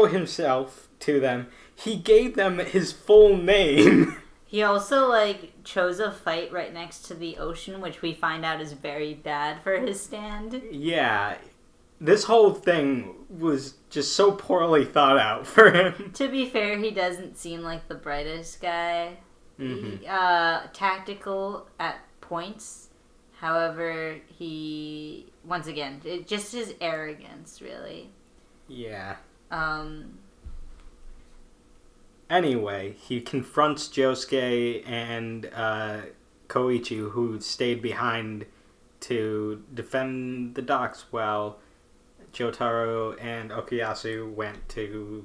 himself to them, he gave them his full name. He also, like, chose a fight right next to the ocean, which we find out is very bad for his stand. Yeah. This whole thing was just so poorly thought out for him. To be fair, he doesn't seem like the brightest guy. Mm-hmm. Tactical at points. However, he... Once again, just his arrogance, really. Yeah. Um... Anyway, he confronts Josuke and Koichi, who stayed behind to defend the docks while Jotaro and Okuyasu went to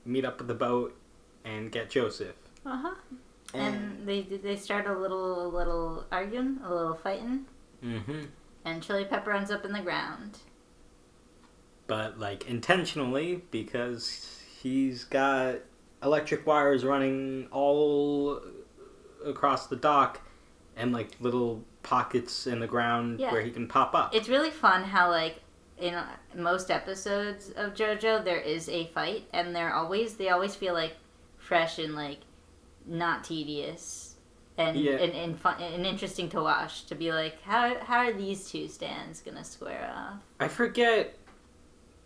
meet up with the boat and get Joseph. Uh-huh. And they start a little arguing, a little fighting. Mm-hmm. And Chili Pepper ends up in the ground. But, like, intentionally, because he's got electric wires running all across the dock and, like, little pockets in the ground where he can pop up. It's really fun how, like, in most episodes of JoJo, there is a fight, and they always feel, like, fresh and, like, not tedious. And fun and interesting to watch. To be like, how are these two stands gonna square off? I forget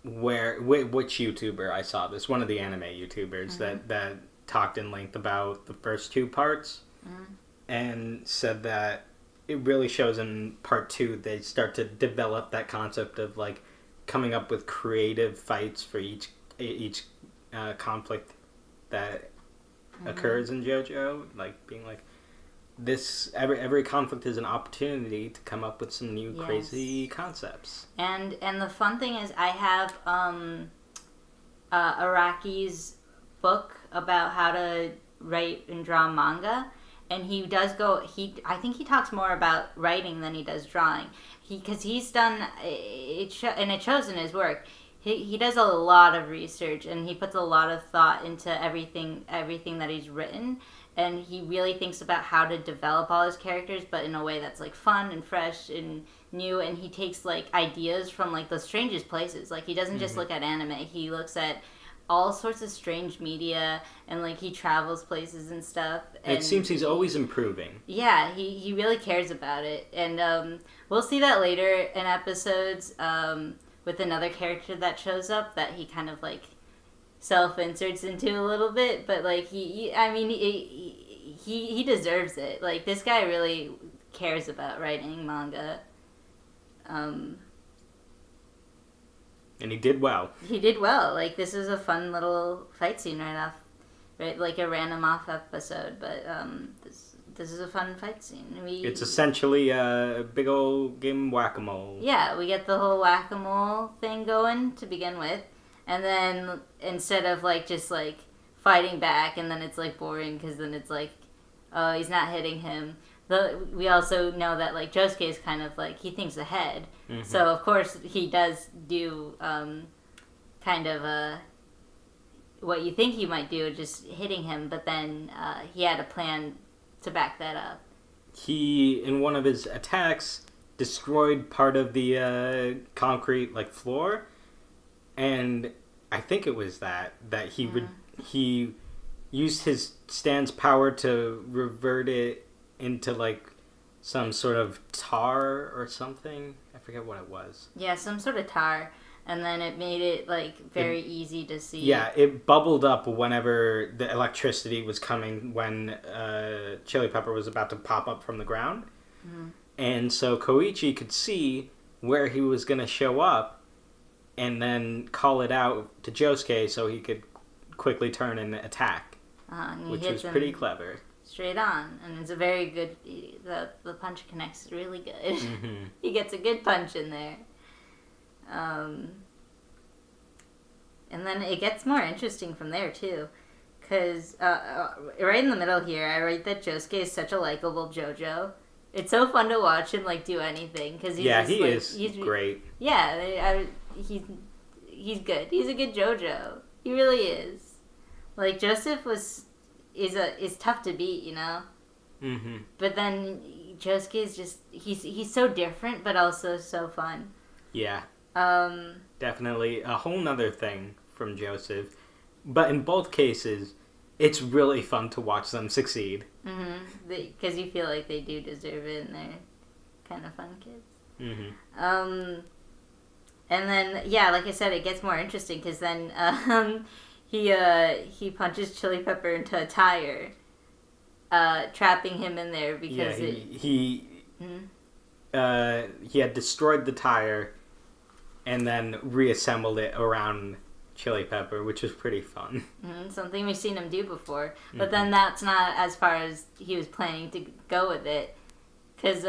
which YouTuber I saw this. One of the anime YouTubers that talked in length about the first two parts and said that it really shows in part 2 they start to develop that concept of like coming up with creative fights for each conflict that occurs in JoJo, like being like this every conflict is an opportunity to come up with some new crazy concepts. And the fun thing is I have Araki's book about how to write and draw manga, and he does I think he talks more about writing than he does drawing. Because he's done it and it shows in his work. He does a lot of research and he puts a lot of thought into everything that he's written, and he really thinks about how to develop all his characters, but in a way that's like fun and fresh and new. And he takes like ideas from like the strangest places. Like he doesn't just look at anime; he looks at all sorts of strange media, and like he travels places and stuff. And it seems he's always improving. Yeah, he really cares about it, and we'll see that later in episodes. With another character that shows up that he kind of like self-inserts into a little bit, but like he deserves it. Like this guy really cares about writing manga. And he did well. He did well. Like this is a fun little fight scene right, like a random off episode, but this is a fun fight scene. It's essentially a big old game of whack-a-mole. Yeah, we get the whole whack-a-mole thing going to begin with. And then instead of like just like fighting back, and then it's like boring because then it's like, oh, he's not hitting him. We also know that like Josuke is kind of like, he thinks ahead. Mm-hmm. So of course he does do kind of what you think he might do, just hitting him. But then he had a plan to back that up. He, in one of his attacks, destroyed part of the concrete like floor, and I think it was that he used his stand's power to revert it into like some sort of tar or something. I forget what it was. Yeah, some sort of tar. And then it made it, like, very easy to see. Yeah, it bubbled up whenever the electricity was coming when Chili Pepper was about to pop up from the ground. Mm-hmm. And so Koichi could see where he was going to show up and then call it out to Josuke so he could quickly turn and attack, which was pretty clever. Straight on. And it's a very good... The punch connects really good. Mm-hmm. He gets a good punch in there. And then it gets more interesting from there too, because right in the middle here I write that Josuke is such a likable JoJo. It's so fun to watch him like do anything because he's he's great. Yeah, he's good. He's a good JoJo. He really is. Like Joseph is tough to beat, you know. Mm-hmm. But then Josuke is just he's so different, but also so fun. Yeah. Definitely a whole nother thing from Joseph But in both cases, it's really fun to watch them succeed. Because you feel like they do deserve it, and they're kind of fun kids. And then, yeah, like I said, it gets more interesting because then he punches Chili Pepper into a tire, trapping him in there because he had destroyed the tire and then reassembled it around Chili Pepper, which was pretty fun. Something we've seen him do before. But then that's not as far as he was planning to go with it. Because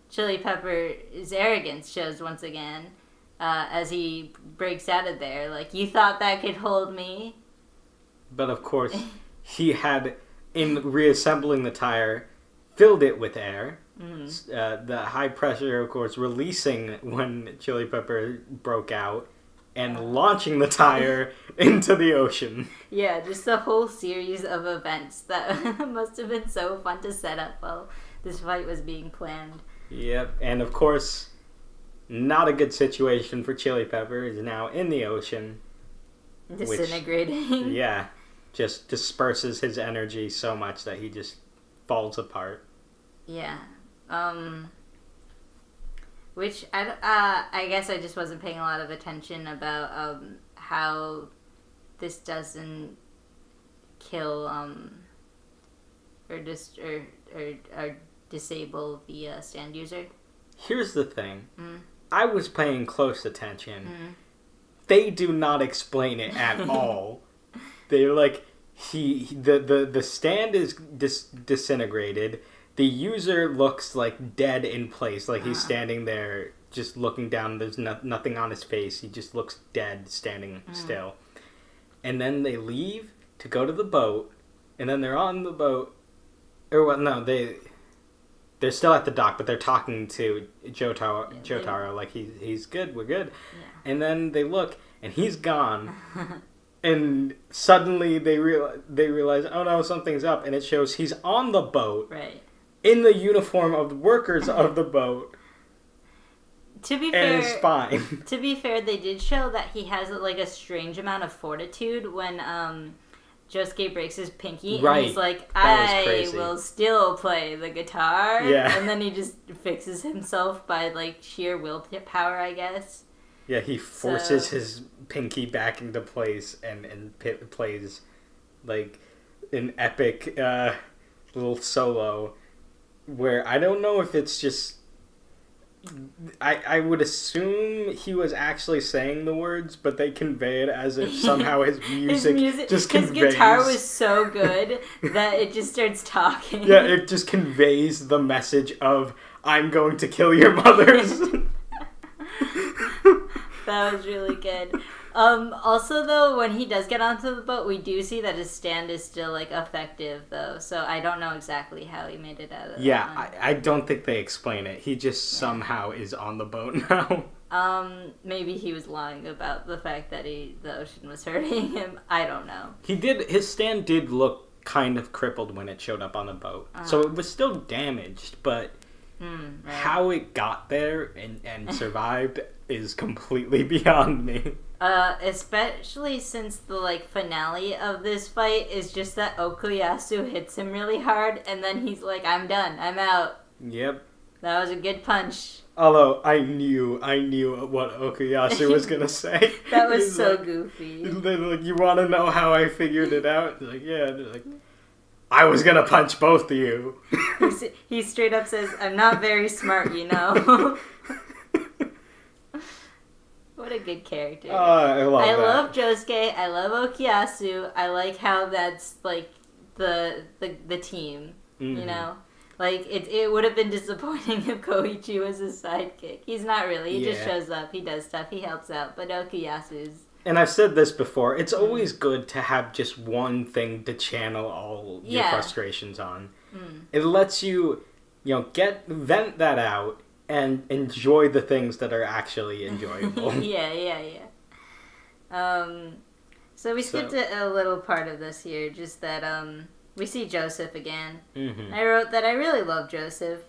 Chili Pepper's arrogance shows once again as he breaks out of there. Like, you thought that could hold me? But of course, he had, in reassembling the tire, filled it with air. The high pressure, of course, releasing when Chili Pepper broke out. And launching the tire into the ocean. Yeah, just a whole series of events that must have been so fun to set up while this fight was being planned. Yep, and of course, not a good situation for Chili Pepper. He's now in the ocean. Disintegrating. Which, just disperses his energy so much that he just falls apart. Yeah. Which, I guess I just wasn't paying a lot of attention about how this doesn't kill or disable the stand user. Here's the thing. I was paying close attention. They do not explain it at all. They're like, the stand is disintegrated. The user looks like dead in place, like he's standing there just looking down. There's nothing on his face. He just looks dead standing still. And then they leave to go to the boat, and then they're on the boat. Or what? No, they're still at the dock, but they're talking to Jotaro like he's good, we're good. Yeah. And then they look, and he's gone. And suddenly they realize, oh no, something's up, and it shows he's on the boat. Right. In the uniform of the workers of the boat. To be fair, and it's fine. To be fair, they did show that he has like a strange amount of fortitude when Josuke breaks his pinky, right. And he's like, I will still play the guitar. Yeah. And then he just fixes himself by like sheer willpower, I guess. Yeah, he forces his pinky back into place and plays like an epic little solo. Where I don't know if it's just... I would assume he was actually saying the words, but they convey it as if somehow his music just conveys... His guitar was so good that it just starts talking. Yeah, it just conveys the message of, I'm going to kill your mothers. That was really good. Also, though, when he does get onto the boat, we do see that his stand is still, like, effective, though. So I don't know exactly how he made it out of that. I don't think they explain it. He just somehow is on the boat now. Maybe he was lying about the fact that the ocean was hurting him. I don't know. His stand did look kind of crippled when it showed up on the boat. So it was still damaged, but right. How it got there and survived is completely beyond me. Especially since the, like, finale of this fight is just that Okuyasu hits him really hard, and then he's like, I'm done, I'm out. Yep. That was a good punch. Although, I knew what Okuyasu was gonna say. That was so like, goofy. They're like, you wanna know how I figured it out? They're like, yeah. They're like, I was gonna punch both of you. He straight up says, I'm not very smart, you know? What a good character. I love Josuke. I love Okuyasu. I like how that's, like, the team, you know? Like, it would have been disappointing if Koichi was his sidekick. He's not really. He just shows up. He does stuff. He helps out. But Okuyasu's... And I've said this before. It's always good to have just one thing to channel all your frustrations on. It lets you, vent that out and enjoy the things that are actually enjoyable. Yeah. So we skipped a little part of this here. Just that, we see Joseph again. Mm-hmm. I wrote that I really love Joseph.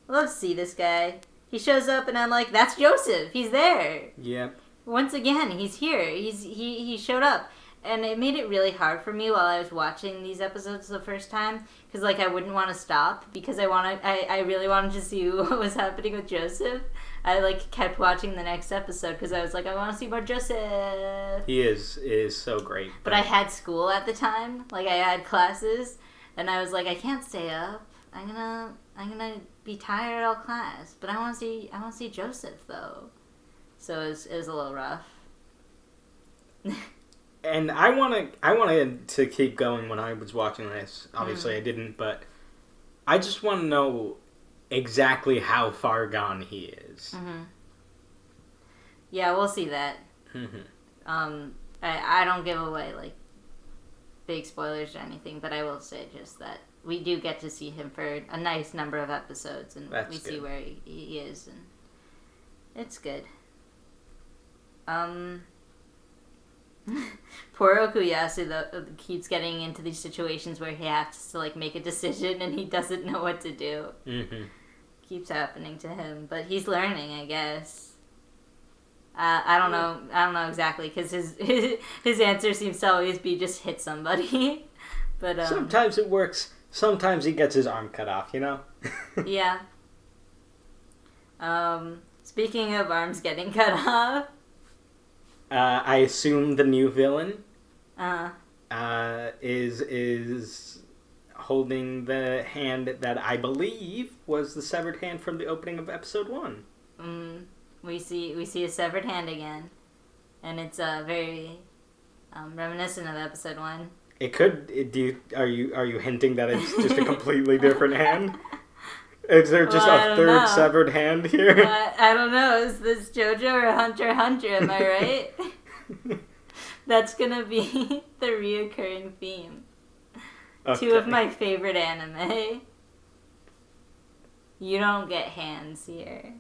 I love to see this guy. He shows up and I'm like, that's Joseph. He's there. Yep. Once again, he's here. He showed up. And it made it really hard for me while I was watching these episodes the first time, because like I wouldn't want to stop because I really wanted to see what was happening with Joseph. I like kept watching the next episode because I was like, I want to see more Joseph. He is so great. But I had school at the time, like I had classes, and I was like, I can't stay up. I'm gonna be tired all class. But I want to see Joseph though. So it was a little rough. And I wanted to keep going when I was watching this. Obviously, I didn't, but I just want to know exactly how far gone he is. Mm-hmm. Yeah, we'll see that. Mm-hmm. I don't give away like big spoilers or anything, but I will say just that we do get to see him for a nice number of episodes, and That's we good. see where he is, and it's good. Poor Okuyasu though keeps getting into these situations where he has to like make a decision and he doesn't know what to do. Mm-hmm. Keeps happening to him, but he's learning, I guess. I don't know exactly because his answer seems to always be just hit somebody. But sometimes it works. Sometimes he gets his arm cut off. Yeah. Speaking of arms getting cut off. I assume the new villain is holding the hand that I believe was the severed hand from the opening of episode 1. We see a severed hand again, and it's very reminiscent of episode 1. It could. Are you hinting that it's just a completely different hand? Is there just a third severed hand here? I don't know. Is this JoJo or Hunter x Hunter? Am I right? That's gonna be the reoccurring theme. Okay. 2 of my favorite anime. You don't get hands here.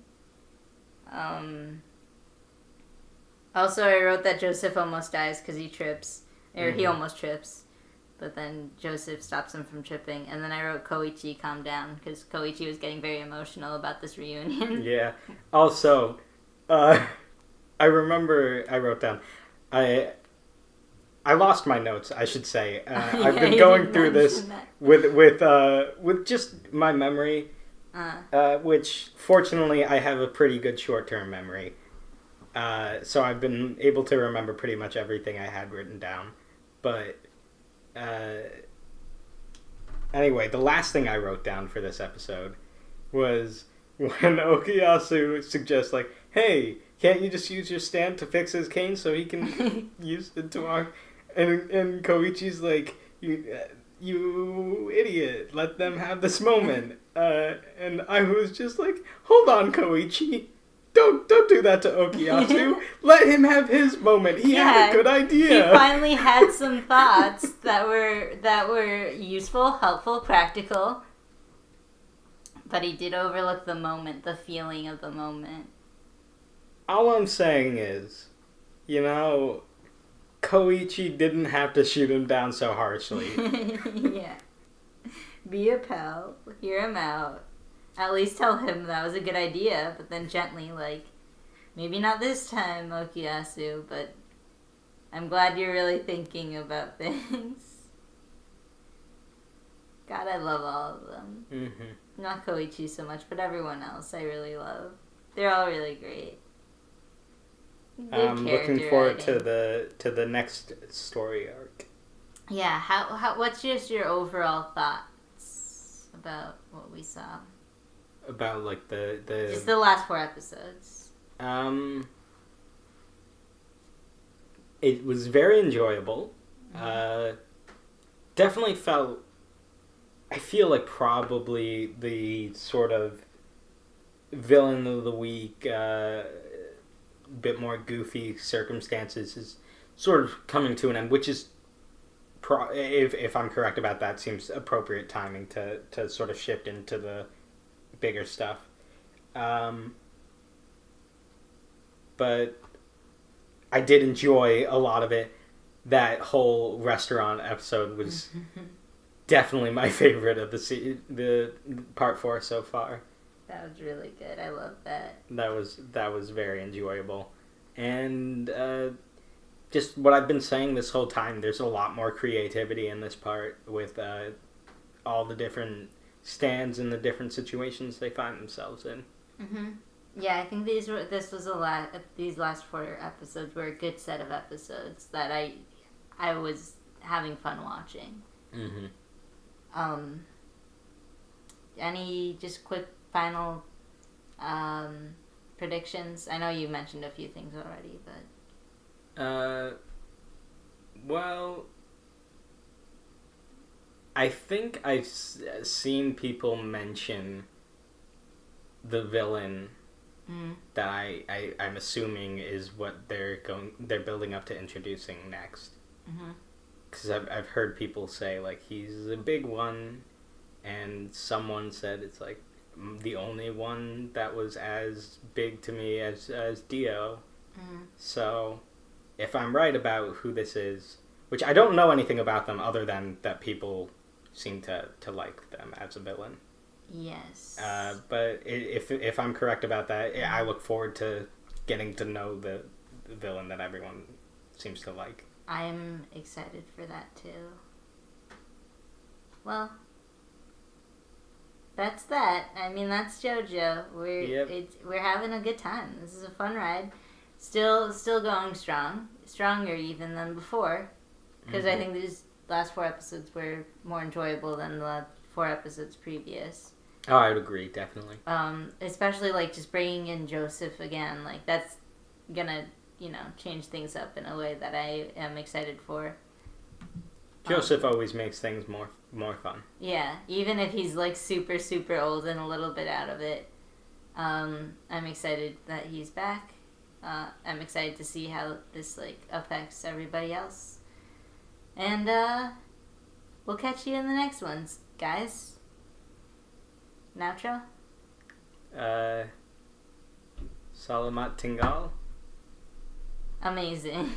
Also, I wrote that Joseph almost dies because he trips. Or he almost trips. But then Joseph stops him from tripping. And then I wrote Koichi, calm down. Because Koichi was getting very emotional about this reunion. Yeah. Also, I remember I wrote down... I lost my notes, I should say. I've been going through this with just my memory, which fortunately I have a pretty good short-term memory. So I've been able to remember pretty much everything I had written down. But anyway, the last thing I wrote down for this episode was when Okuyasu suggests, like, hey, can't you just use your stand to fix his cane so he can use it to walk? And Koichi's like, you idiot, let them have this moment. And I was just like, hold on, Koichi. Don't do that to Okuyasu. Let him have his moment. He had a good idea. He finally had some thoughts that were useful, helpful, practical. But he did overlook the moment, the feeling of the moment. All I'm saying is, Koichi didn't have to shoot him down so harshly. Yeah. Be a pal. Hear him out. At least tell him that was a good idea, but then gently, like, maybe not this time, Okuyasu, but I'm glad you're really thinking about things. God, I love all of them. Mm-hmm. Not Koichi so much, but everyone else I really love. They're all really great. I'm looking forward to the next story arc. Yeah, how what's just your overall thoughts about what we saw? About like the just the last 4 episodes. It was very enjoyable. Definitely I feel like probably the sort of villain of the week, bit more goofy circumstances is sort of coming to an end, which is, if I'm correct about that, seems appropriate timing to sort of shift into the bigger stuff. But I did enjoy a lot of it. That whole restaurant episode was definitely my favorite of the part 4 so far. That was really good. I love that. That was very enjoyable. And just what I've been saying this whole time. There's a lot more creativity in this part with all the different stands and the different situations they find themselves in. Mm-hmm. Yeah, I think these last 4 episodes were a good set of episodes that I was having fun watching. Mm-hmm. Any just quick final predictions? I know you mentioned a few things already, but well, I think I've seen people mention the villain that I'm assuming is what they're building up to introducing next. Because I've heard people say like he's a big one, and someone said it's like the only one that was as big to me as Dio. So if I'm right about who this is, which I don't know anything about them other than that people seem to like them as a villain. Yes. But if I'm correct about that, I look forward to getting to know the villain that everyone seems to like. I'm excited for that too. Well, that's that. I mean, that's JoJo. We're having a good time. This is a fun ride. Still going strong, stronger even than before, because I think these last 4 episodes were more enjoyable than the 4 episodes previous. Oh, I would agree, definitely. Especially like just bringing in Joseph again, like that's gonna change things up in a way that I am excited for. Joseph always makes things more fun. Yeah, even if he's like super super old and a little bit out of it, I'm excited that he's back. I'm excited to see how this like affects everybody else, and we'll catch you in the next ones, guys. Outro. Salamat tinggal. Amazing.